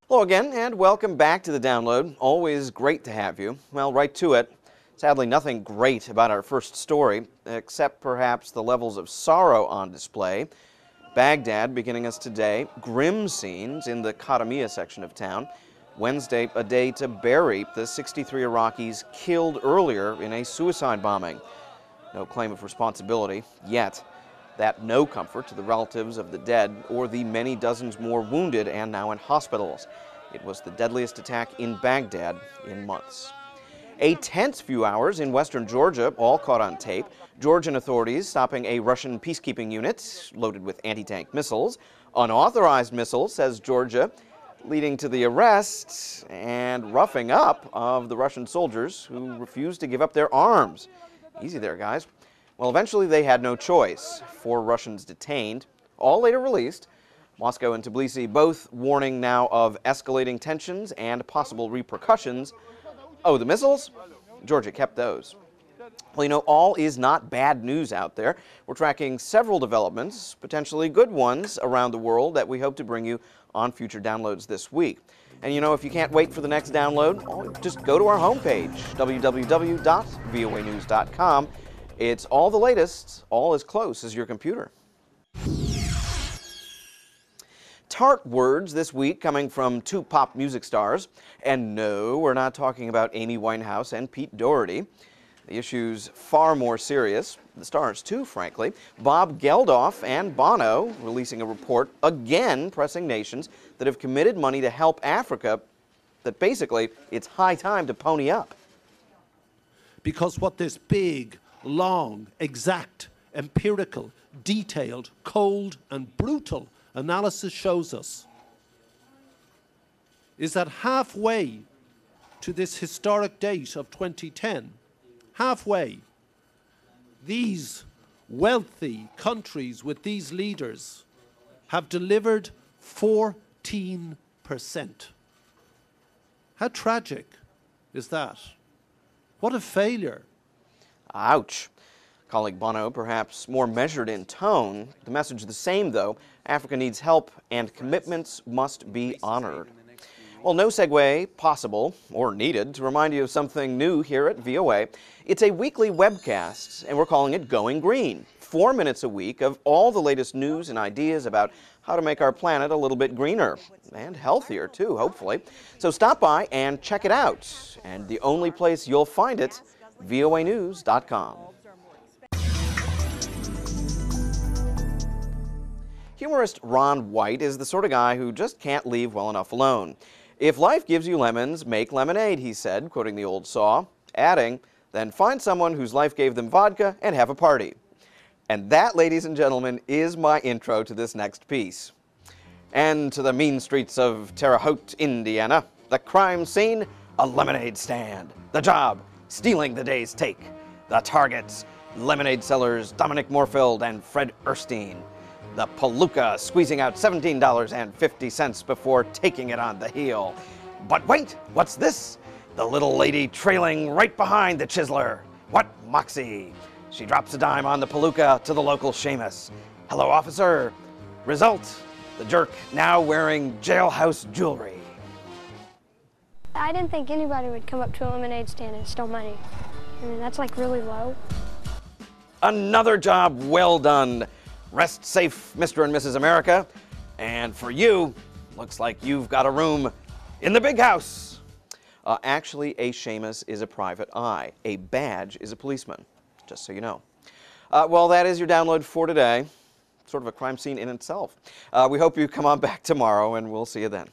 Hello again, and welcome back to the download. Always great to have you. Well, right to it. Sadly, nothing great about our first story, except perhaps the levels of sorrow on display. Baghdad beginning us today. Grim scenes in the Khatamia section of town. Wednesday, a day to bury the 63 Iraqis killed earlier in a suicide bombing. No claim of responsibility yet. That no comfort to the relatives of the dead or the many dozens more wounded and now in hospitals. It was the deadliest attack in Baghdad in months. A tense few hours in western Georgia, all caught on tape. Georgian authorities stopping a Russian peacekeeping unit loaded with anti-tank missiles. Unauthorized missiles, says Georgia, leading to the arrest and roughing up of the Russian soldiers who refused to give up their arms. Easy there, guys. Well, eventually they had no choice. 4 Russians detained, all later released. Moscow and Tbilisi both warning now of escalating tensions and possible repercussions. Oh, the missiles? Georgia kept those. Well, you know, all is not bad news out there. We're tracking several developments, potentially good ones, around the world that we hope to bring you on future downloads this week. And you know, if you can't wait for the next download, just go to our homepage, www.voanews.com. It's all the latest, all as close as your computer. Tart words this week coming from 2 pop music stars. And no, we're not talking about Amy Winehouse and Pete Doherty. The issue's far more serious. The stars, too, frankly. Bob Geldof and Bono releasing a report, again pressing nations that have committed money to help Africa, that basically it's high time to pony up. Because what this big, long, exact, empirical, detailed, cold, and brutal analysis shows us is that halfway to this historic date of 2010, halfway, these wealthy countries with these leaders have delivered 14%. How tragic is that? What a failure. Ouch. Colleague Bono, perhaps more measured in tone. The message the same, though. Africa needs help, and commitments must be honored. Well, no segue possible, or needed, to remind you of something new here at VOA. It's a weekly webcast, and we're calling it Going Green. 4 minutes a week of all the latest news and ideas about how to make our planet a little bit greener, and healthier, too, hopefully. So stop by and check it out. And the only place you'll find it, voanews.com. Humorist Ron White is the sort of guy who just can't leave well enough alone. If life gives you lemons, make lemonade, he said, quoting the old saw, adding, then find someone whose life gave them vodka and have a party. And that, ladies and gentlemen, is my intro to this next piece. And to the mean streets of Terre Haute, Indiana, the crime scene, a lemonade stand. The job, stealing the day's take. The targets, lemonade sellers Dominic Moorfield and Fred Erstein. The palooka squeezing out $17.50 before taking it on the heel. But wait, what's this? The little lady trailing right behind the chiseler. What moxie? She drops a dime on the palooka to the local Seamus. Hello, officer. Result, the jerk now wearing jailhouse jewelry. I didn't think anybody would come up to a lemonade stand and steal money. I mean, that's like really low. Another job well done. Rest safe, Mr. and Mrs. America. And for you, looks like you've got a room in the big house. Actually, a Seamus is a private eye. A badge is a policeman, just so you know. Well, that is your download for today. Sort of a crime scene in itself. We hope you come on back tomorrow, and we'll see you then.